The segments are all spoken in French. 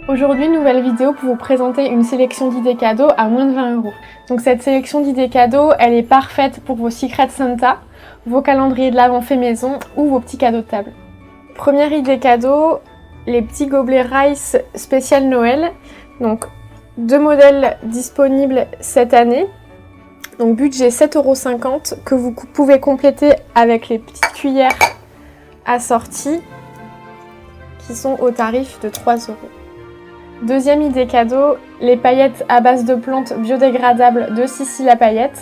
Aujourd'hui, nouvelle vidéo pour vous présenter une sélection d'idées cadeaux à moins de 20 €. Donc cette sélection d'idées cadeaux, elle est parfaite pour vos Secret Santa, vos calendriers de l'Avent fait maison ou vos petits cadeaux de table. Première idée cadeau, les petits gobelets Rice spécial Noël. Donc 2 modèles disponibles cette année. Donc budget 7,50 € que vous pouvez compléter avec les petites cuillères assorties qui sont au tarif de 3 €. Deuxième idée cadeau, les paillettes à base de plantes biodégradables de Sissi la paillette.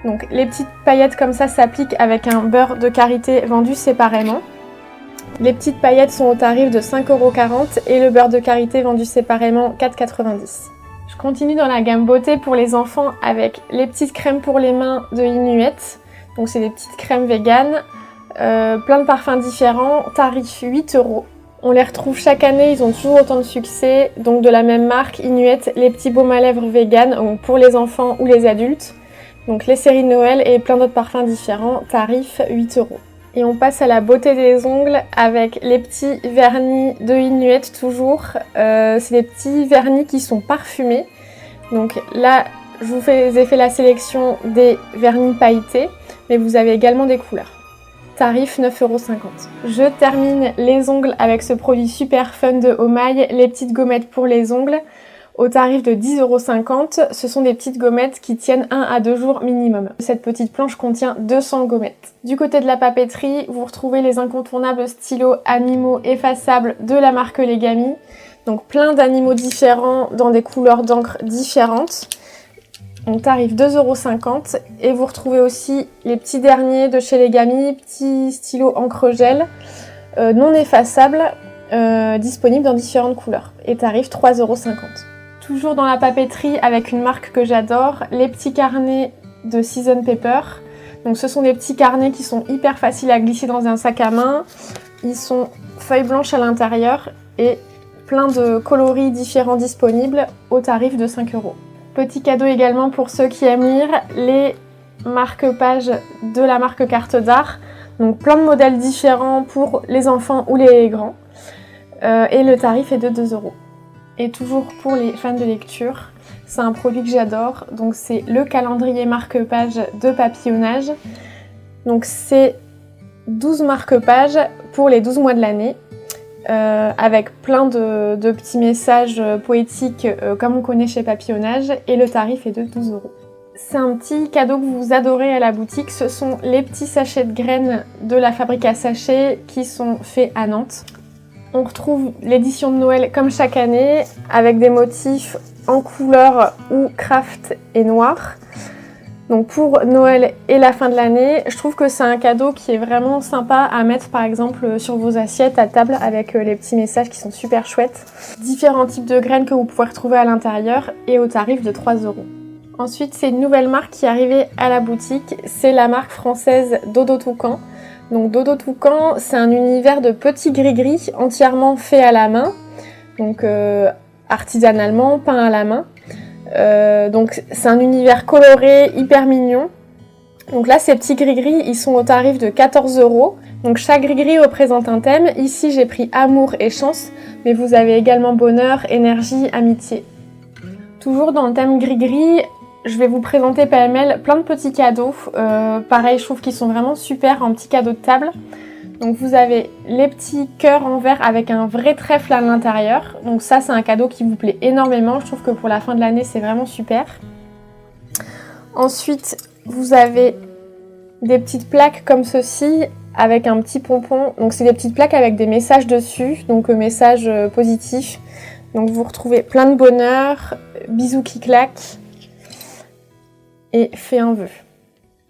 Donc les petites paillettes comme ça s'appliquent avec un beurre de karité vendu séparément. Les petites paillettes sont au tarif de 5,40 € et le beurre de karité vendu séparément 4,90 €. Je continue dans la gamme beauté pour les enfants avec les petites crèmes pour les mains de Inuit. Donc c'est des petites crèmes véganes, plein de parfums différents, tarif 8 €. On les retrouve chaque année, ils ont toujours autant de succès. Donc de la même marque, Inuit, les petits baumes à lèvres vegan pour les enfants ou les adultes. Donc les séries de Noël et plein d'autres parfums différents, tarif 8 €. Et on passe à la beauté des ongles avec les petits vernis de Inuit toujours. C'est des petits vernis qui sont parfumés. Donc là, je vous ai fait la sélection des vernis pailletés, mais vous avez également des couleurs. Tarif 9,50 €. Je termine les ongles avec ce produit super fun de Omaï, les petites gommettes pour les ongles, au tarif de 10,50 €. Ce sont des petites gommettes qui tiennent 1 à 2 jours minimum. Cette petite planche contient 200 gommettes. Du côté de la papeterie, vous retrouvez les incontournables stylos animaux effaçables de la marque Legami. Donc plein d'animaux différents dans des couleurs d'encre différentes. On tarif 2,50 € et vous retrouvez aussi les petits derniers de chez Legami, petits stylos encre gel non effaçables, disponibles dans différentes couleurs et tarif 3,50 €. Toujours dans la papeterie avec une marque que j'adore, les petits carnets de Season Paper. Donc ce sont des petits carnets qui sont hyper faciles à glisser dans un sac à main. Ils sont feuilles blanches à l'intérieur et plein de coloris différents disponibles au tarif de 5 €. Petit cadeau également pour ceux qui aiment lire, les marque-pages de la marque Carte d'Art. Donc plein de modèles différents pour les enfants ou les grands. Et le tarif est de 2 €. Et toujours pour les fans de lecture, c'est un produit que j'adore. Donc c'est le calendrier marque-pages de papillonnage. Donc c'est 12 marque-pages pour les 12 mois de l'année. Avec plein de petits messages poétiques comme on connaît chez Papillonnage et le tarif est de 12 €. C'est un petit cadeau que vous adorez à la boutique, ce sont les petits sachets de graines de la fabrique à sachets qui sont faits à Nantes. On retrouve l'édition de Noël comme chaque année avec des motifs en couleur ou craft et noir. Donc pour Noël et la fin de l'année, je trouve que c'est un cadeau qui est vraiment sympa à mettre par exemple sur vos assiettes à table avec les petits messages qui sont super chouettes. Différents types de graines que vous pouvez retrouver à l'intérieur et au tarif de 3 €. Ensuite, c'est une nouvelle marque qui est arrivée à la boutique, c'est la marque française Dodo Toucan. Donc Dodo Toucan, c'est un univers de petits gris-gris entièrement fait à la main, donc artisanalement, peint à la main. Donc c'est un univers coloré, hyper mignon. Donc là, ces petits gris-gris, ils sont au tarif de 14 €. Donc chaque gris-gris représente un thème. Ici, j'ai pris amour et chance, mais vous avez également bonheur, énergie, amitié. Toujours dans le thème gris-gris, je vais vous présenter pêle-mêle plein de petits cadeaux. Pareil, je trouve qu'ils sont vraiment super en petits cadeaux de table. Donc vous avez les petits cœurs en verre avec un vrai trèfle à l'intérieur. Donc ça, c'est un cadeau qui vous plaît énormément. Je trouve que pour la fin de l'année, c'est vraiment super. Ensuite, vous avez des petites plaques comme ceci avec un petit pompon. Donc c'est des petites plaques avec des messages dessus, donc messages positifs. Donc vous retrouvez plein de bonheur, bisous qui claquent et fais un vœu.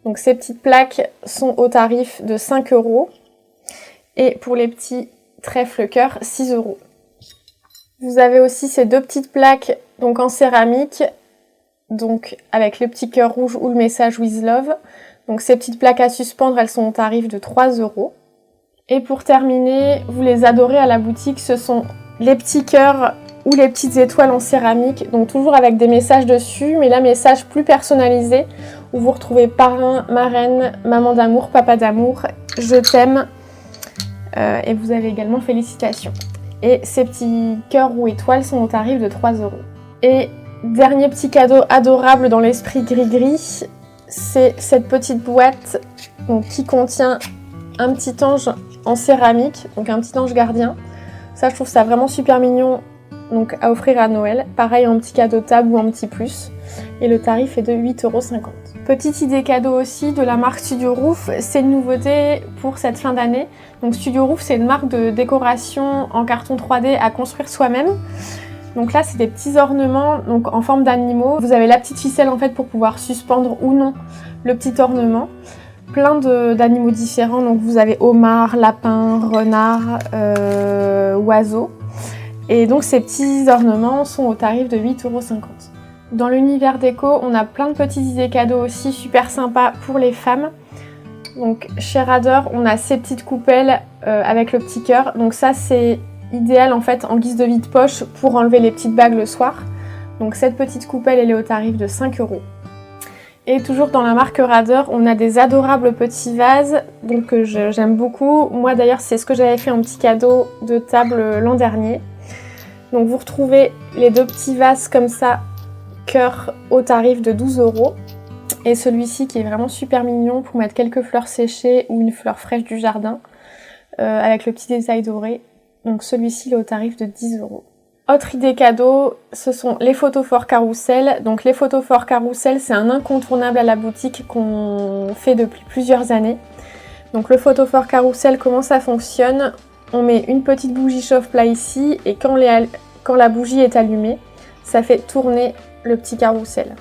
Donc ces petites plaques sont au tarif de 5 €. Et pour les petits trèfles cœur, 6 €. Vous avez aussi ces deux petites plaques donc en céramique, donc avec le petit cœur rouge ou le message With Love. Donc ces petites plaques à suspendre, elles sont au tarif de 3 €. Et pour terminer, vous les adorez à la boutique, ce sont les petits cœurs ou les petites étoiles en céramique, donc toujours avec des messages dessus, mais là messages plus personnalisés où vous retrouvez parrain, marraine, maman d'amour, papa d'amour, je t'aime, et vous avez également félicitations. Et ces petits cœurs ou étoiles sont au tarif de 3 €. Et dernier petit cadeau adorable dans l'esprit gris-gris, c'est cette petite boîte donc, qui contient un petit ange en céramique, donc un petit ange gardien. Ça, je trouve ça vraiment super mignon, donc à offrir à Noël. Pareil en petit cadeau table ou en petit plus. Et le tarif est de 8,50 €. Petite idée cadeau aussi de la marque Studio Roof, c'est une nouveauté pour cette fin d'année. Donc Studio Roof, c'est une marque de décoration en carton 3D à construire soi-même. Donc là, c'est des petits ornements donc en forme d'animaux. Vous avez la petite ficelle en fait pour pouvoir suspendre ou non le petit ornement. Plein d'animaux différents. Donc vous avez homard, lapin, renard, oiseau. Et donc ces petits ornements sont au tarif de 8,50 €. Dans l'univers déco, on a plein de petites idées cadeaux aussi super sympas pour les femmes. Donc chez Rader, on a ces petites coupelles avec le petit cœur. Donc ça, c'est idéal en fait en guise de vide-poche pour enlever les petites bagues le soir. Donc cette petite coupelle, elle est au tarif de 5 €. Et toujours dans la marque Rader, on a des adorables petits vases donc que j'aime beaucoup. Moi d'ailleurs, c'est ce que j'avais fait en petit cadeau de table l'an dernier. Donc vous retrouvez les deux petits vases comme ça, cœur au tarif de 12 €. Et celui-ci qui est vraiment super mignon pour mettre quelques fleurs séchées ou une fleur fraîche du jardin avec le petit détail doré. Donc celui-ci il est au tarif de 10 €. Autre idée cadeau, ce sont les photophores carrousel. Donc les photophores carrousel, c'est un incontournable à la boutique qu'on fait depuis plusieurs années. Donc le photophore carrousel, comment ça fonctionne? On met une petite bougie chauffe-plat ici et quand la bougie est allumée, ça fait tourner le petit carrousel.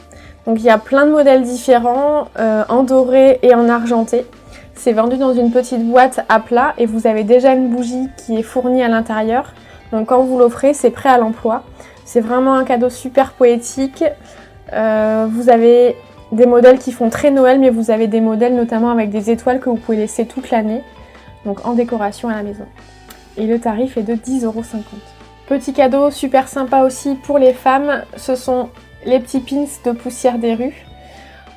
Donc il y a plein de modèles différents, en doré et en argenté. C'est vendu dans une petite boîte à plat et vous avez déjà une bougie qui est fournie à l'intérieur. Donc quand vous l'offrez, c'est prêt à l'emploi. C'est vraiment un cadeau super poétique. Vous avez des modèles qui font très Noël, mais vous avez des modèles notamment avec des étoiles que vous pouvez laisser toute l'année. Donc en décoration à la maison. Et le tarif est de 10,50 €. Petit cadeau super sympa aussi pour les femmes, ce sont les petits pins de poussière des rues.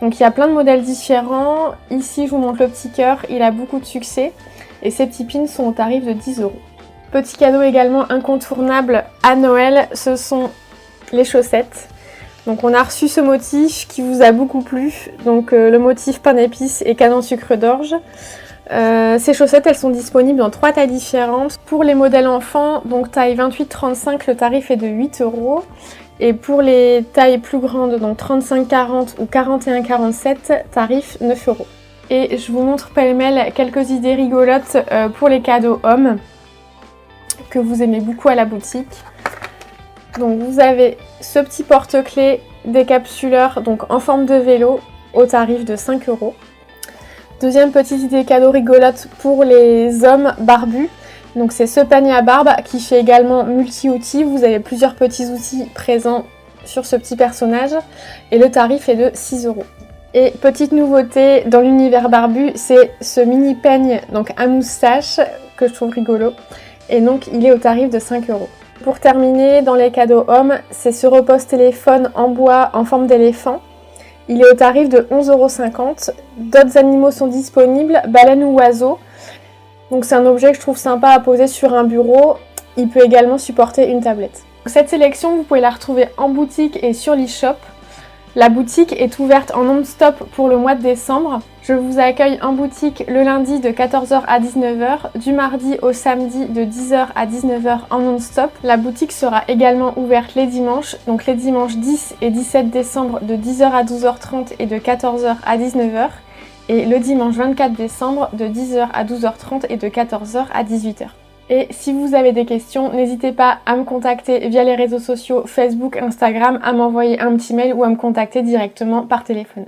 Donc il y a plein de modèles différents. Ici je vous montre le petit cœur, il a beaucoup de succès. Et ces petits pins sont au tarif de 10 €. Petit cadeau également incontournable à Noël, ce sont les chaussettes. Donc on a reçu ce motif qui vous a beaucoup plu. Donc le motif pain d'épices et canon sucre d'orge. Ces chaussettes, elles sont disponibles dans 3 tailles différentes. Pour les modèles enfants, donc taille 28-35, le tarif est de 8 €. Et pour les tailles plus grandes, donc 35-40 ou 41-47, tarif 9 €. Et je vous montre pêle-mêle quelques idées rigolotes pour les cadeaux hommes que vous aimez beaucoup à la boutique. Donc vous avez ce petit porte-clés décapsuleur donc en forme de vélo au tarif de 5 €. Deuxième petite idée cadeau rigolote pour les hommes barbus. Donc c'est ce panier à barbe qui fait également multi-outils. Vous avez plusieurs petits outils présents sur ce petit personnage et le tarif est de 6 €. Et petite nouveauté dans l'univers barbu, c'est ce mini peigne donc à moustache que je trouve rigolo et donc il est au tarif de 5 €. Pour terminer, dans les cadeaux hommes, c'est ce repose-téléphone en bois en forme d'éléphant. Il est au tarif de 11,50 €. D'autres animaux sont disponibles, baleines ou oiseaux. Donc c'est un objet que je trouve sympa à poser sur un bureau. Il peut également supporter une tablette. Cette sélection, vous pouvez la retrouver en boutique et sur l'e-shop. La boutique est ouverte en non-stop pour le mois de décembre. Je vous accueille en boutique le lundi de 14 h à 19 h, du mardi au samedi de 10 h à 19 h en non-stop. La boutique sera également ouverte les dimanches, donc les dimanches 10 et 17 décembre de 10 h à 12 h 30 et de 14 h à 19 h. Et le dimanche 24 décembre de 10 h à 12 h 30 et de 14 h à 18 h. Et si vous avez des questions, n'hésitez pas à me contacter via les réseaux sociaux Facebook, Instagram, à m'envoyer un petit mail ou à me contacter directement par téléphone.